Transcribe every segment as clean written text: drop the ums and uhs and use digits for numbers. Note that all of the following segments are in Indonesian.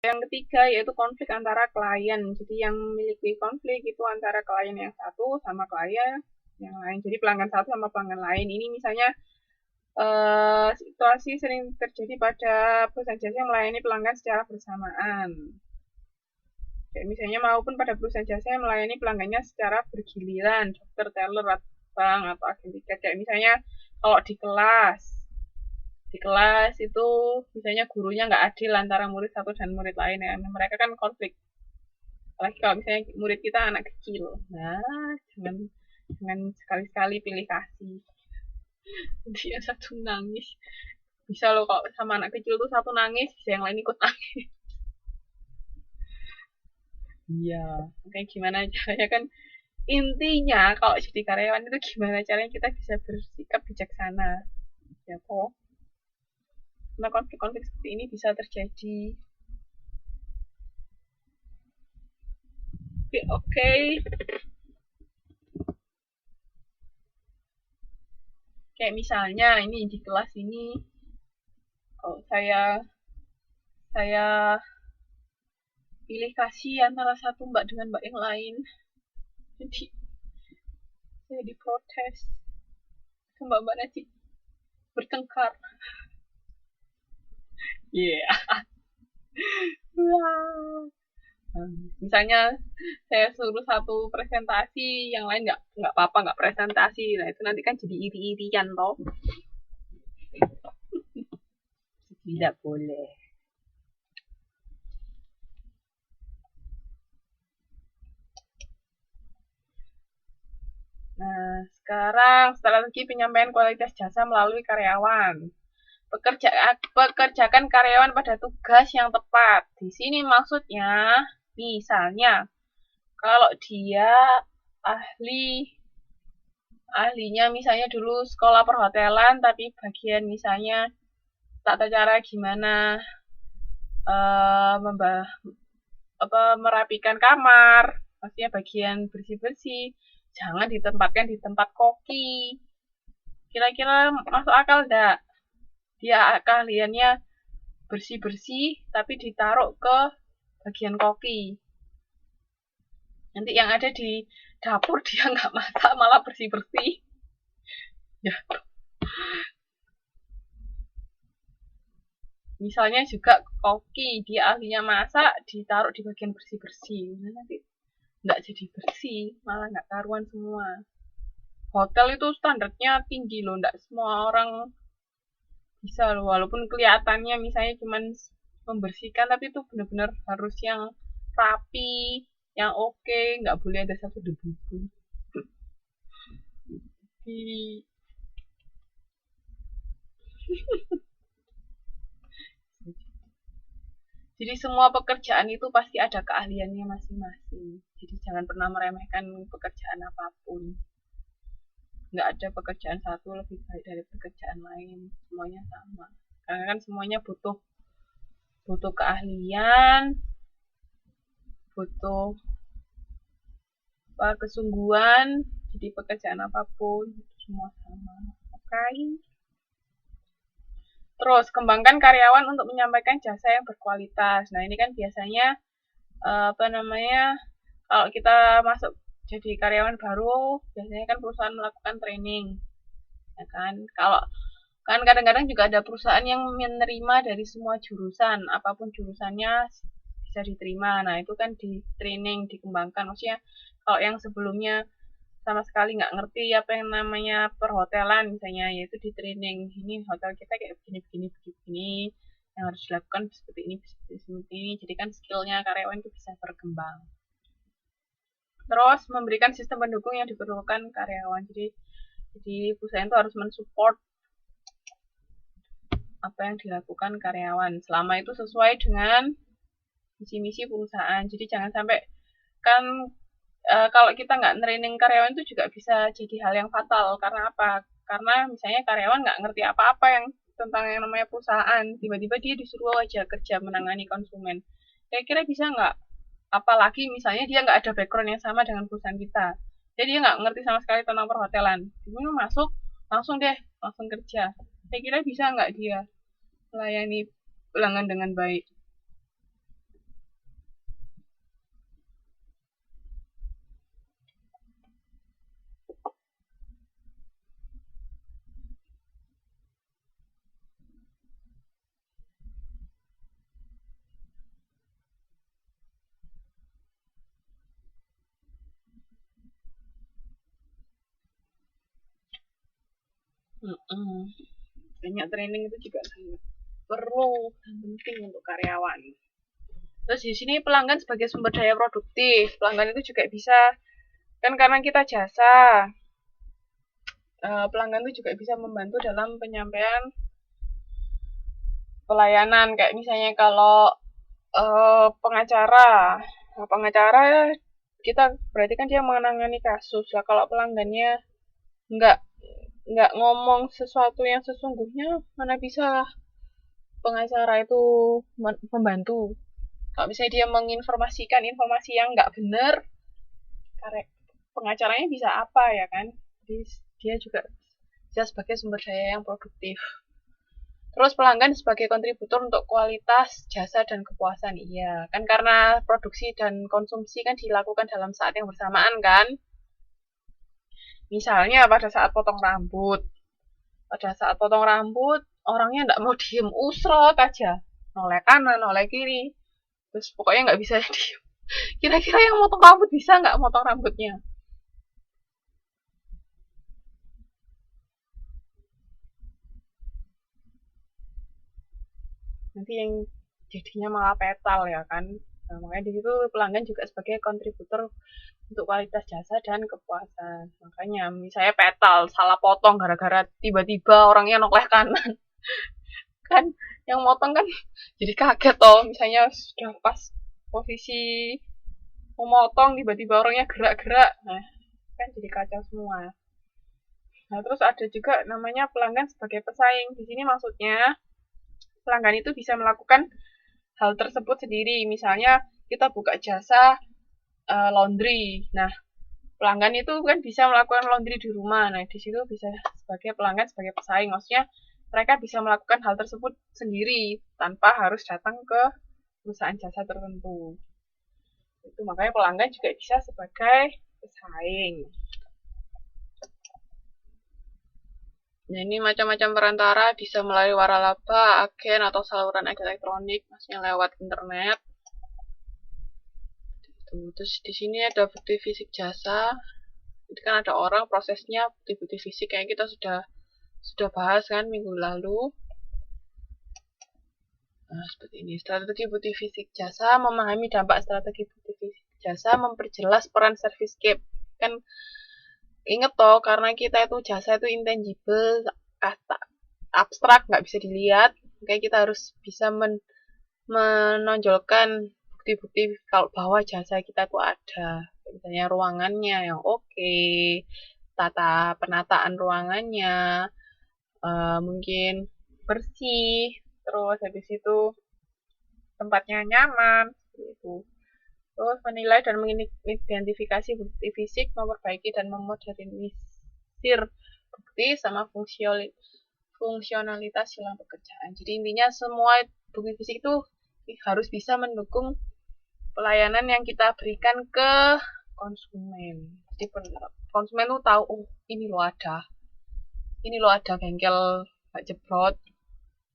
Yang ketiga yaitu konflik antara klien. Jadi yang memiliki konflik itu antara klien yang satu sama klien yang lain. Jadi pelanggan satu sama pelanggan lain. Ini misalnya situasi sering terjadi pada perusahaan jasa yang melayani pelanggan secara bersamaan. Kayak misalnya maupun pada perusahaan jasa yang melayani pelanggannya secara bergiliran, dokter, teller, bank, atau agen tiket. Kayak misalnya kalau di kelas itu misalnya gurunya nggak adil antara murid satu dan murid lain ya. Mereka kan konflik. Apalagi kalau misalnya murid kita anak kecil. Nah, jangan sekali-sekali pilih kasih. Dia satu nangis. Bisa loh kalau sama anak kecil tuh satu nangis, bisa yang lain ikut nangis. Iya, kayak gimana caranya kan intinya kalau jadi karyawan itu gimana caranya kita bisa bersikap bijaksana ya kok. Nah, konflik-konflik seperti ini bisa terjadi. Oke. Kayak misalnya ini di kelas ini kalau saya pilih kasih antara satu mbak dengan mbak yang lain. Jadi saya diprotes. Mbak-mbak nanti bertengkar. Iya. Yeah. Misalnya saya suruh satu presentasi, yang lain nggak apa-apa nggak presentasi, nah itu nanti kan jadi iri-irian toh. Tidak boleh. Nah, sekarang strategi penyampaian kualitas jasa melalui karyawan. Pekerjakan karyawan pada tugas yang tepat. Di sini maksudnya, misalnya, kalau dia ahlinya misalnya dulu sekolah perhotelan, tapi bagian misalnya tata cara gimana merapikan kamar, maksudnya bagian bersih-bersih, jangan ditempatkan di tempat koki. Kira-kira masuk akal enggak? Dia keahliannya bersih-bersih, tapi ditaruh ke bagian koki. Nanti yang ada di dapur dia nggak masak, malah bersih-bersih. Ya. Misalnya juga koki, dia ahlinya masak, ditaruh di bagian bersih-bersih. Nanti nggak jadi bersih, malah nggak karuan semua. Hotel itu standarnya tinggi loh, nggak semua orang bisa loh, walaupun kelihatannya misalnya cuman membersihkan, tapi itu benar-benar harus yang rapi, yang oke, nggak boleh ada satu debu pun. Jadi semua pekerjaan itu pasti ada keahliannya masing-masing. Jadi jangan pernah meremehkan pekerjaan apapun. Nggak ada pekerjaan satu lebih baik dari pekerjaan lain. Semuanya sama. Karena kan semuanya butuh keahlian, butuh kesungguhan. Jadi pekerjaan apapun itu semua sama. Oke. Terus kembangkan karyawan untuk menyampaikan jasa yang berkualitas. Nah ini kan biasanya kalau kita masuk jadi karyawan baru, biasanya kan perusahaan melakukan training, ya kan? Kalau kan kadang-kadang juga ada perusahaan yang menerima dari semua jurusan, apapun jurusannya bisa diterima. Nah itu kan di training, dikembangkan. Maksudnya kalau yang sebelumnya sama sekali nggak ngerti apa yang namanya perhotelan misalnya, yaitu di training. Ini hotel kita kayak begini, yang harus dilakukan seperti ini. Jadi kan skillnya karyawan itu bisa berkembang. Terus memberikan sistem pendukung yang diperlukan karyawan. Jadi perusahaan itu harus mensupport apa yang dilakukan karyawan selama itu sesuai dengan visi-misi perusahaan. Jadi jangan sampai kan kalau kita nggak training karyawan itu juga bisa jadi hal yang fatal. Karena apa? Karena misalnya karyawan nggak ngerti apa-apa yang tentang yang namanya perusahaan, tiba-tiba dia disuruh aja kerja menangani konsumen. Kira-kira bisa nggak? Apalagi misalnya dia nggak ada background yang sama dengan perusahaan kita, jadi dia nggak ngerti sama sekali tentang perhotelan. Dia masuk langsung kerja. Kira-kira bisa nggak dia melayani pelanggan dengan baik? Mm-mm. Banyak training itu juga sangat perlu dan penting untuk karyawan. Terus di sini pelanggan sebagai sumber daya produktif. Pelanggan itu juga bisa, kan karena kita jasa, pelanggan itu juga bisa membantu dalam penyampaian pelayanan. Kayak misalnya kalau pengacara, nah, pengacara kita berarti kan dia menangani kasus. Lah kalau pelanggannya nggak nggak ngomong sesuatu yang sesungguhnya, mana bisa pengacara itu membantu. Kalau misalnya dia menginformasikan informasi yang nggak benar, pengacaranya bisa apa ya kan? Jadi dia juga bisa sebagai sumber daya yang produktif. Terus pelanggan sebagai kontributor untuk kualitas jasa dan kepuasan. Iya, kan karena produksi dan konsumsi kan dilakukan dalam saat yang bersamaan kan. Misalnya pada saat potong rambut. Pada saat potong rambut, orangnya nggak mau diem usrot aja. Noleh kanan, noleh kiri. Terus pokoknya nggak bisa diem. Kira-kira yang motong rambut bisa nggak motong rambutnya? Nanti yang jadinya malah petal ya kan. Nah, makanya di situ pelanggan juga sebagai kontributor untuk kualitas jasa dan kepuasan. Makanya misalnya petal, salah potong gara-gara tiba-tiba orangnya noleh kanan. Kan yang motong kan jadi kaget toh. Misalnya sudah pas posisi memotong tiba-tiba orangnya gerak-gerak. Nah, kan jadi kacau semua. Nah, terus ada juga namanya pelanggan sebagai pesaing. Di sini maksudnya pelanggan itu bisa melakukan hal tersebut sendiri. Misalnya kita buka jasa laundry. Nah, pelanggan itu kan bisa melakukan laundry di rumah. Nah, di situ bisa sebagai pelanggan sebagai pesaing. Maksudnya mereka bisa melakukan hal tersebut sendiri tanpa harus datang ke perusahaan jasa tertentu. Itu makanya pelanggan juga bisa sebagai pesaing. Nah, ini macam-macam perantara bisa melalui waralaba, agen, atau saluran elektronik, maksudnya lewat internet. Terus di sini ada bukti fisik jasa. Itu kan ada orang prosesnya bukti-bukti fisik kayak kita sudah bahas kan minggu lalu. Nah, seperti ini. Strategi bukti fisik jasa, memahami dampak strategi bukti fisik jasa, memperjelas peran servicescape. Kan inget toh, karena kita itu jasa itu intangible, kata abstrak, nggak bisa dilihat. Kayak kita harus bisa menonjolkan bukti-bukti kalau bahwa jasa kita itu ada. Misalnya ruangannya yang oke, tata penataan ruangannya, mungkin bersih, terus habis itu tempatnya nyaman, seperti itu. Terus menilai dan mengidentifikasi bukti fisik, memperbaiki dan memodernisir bukti sama fungsionalitas dalam pekerjaan. Jadi intinya semua bukti fisik itu harus bisa mendukung pelayanan yang kita berikan ke konsumen. Jadi konsumen tuh tahu, oh ini loh ada bengkel Pak Jebrot,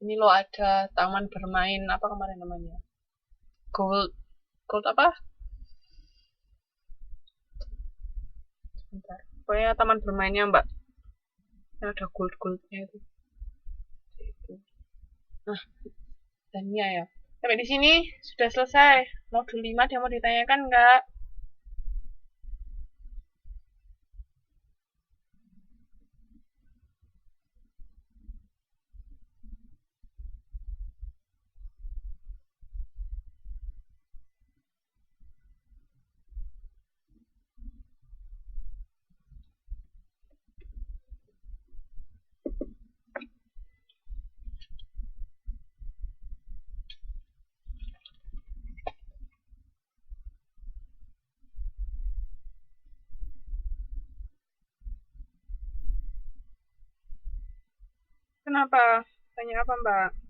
ini loh ada taman bermain apa kemarin namanya, gold gold apa? Bentar. Pokoknya taman bermainnya Mbak, yang ada goldnya itu. Nah, dan ya. Sampai di sini sudah selesai. Modul 5 dia mau ditanyakan nggak? Kenapa? Tanya apa Mbak?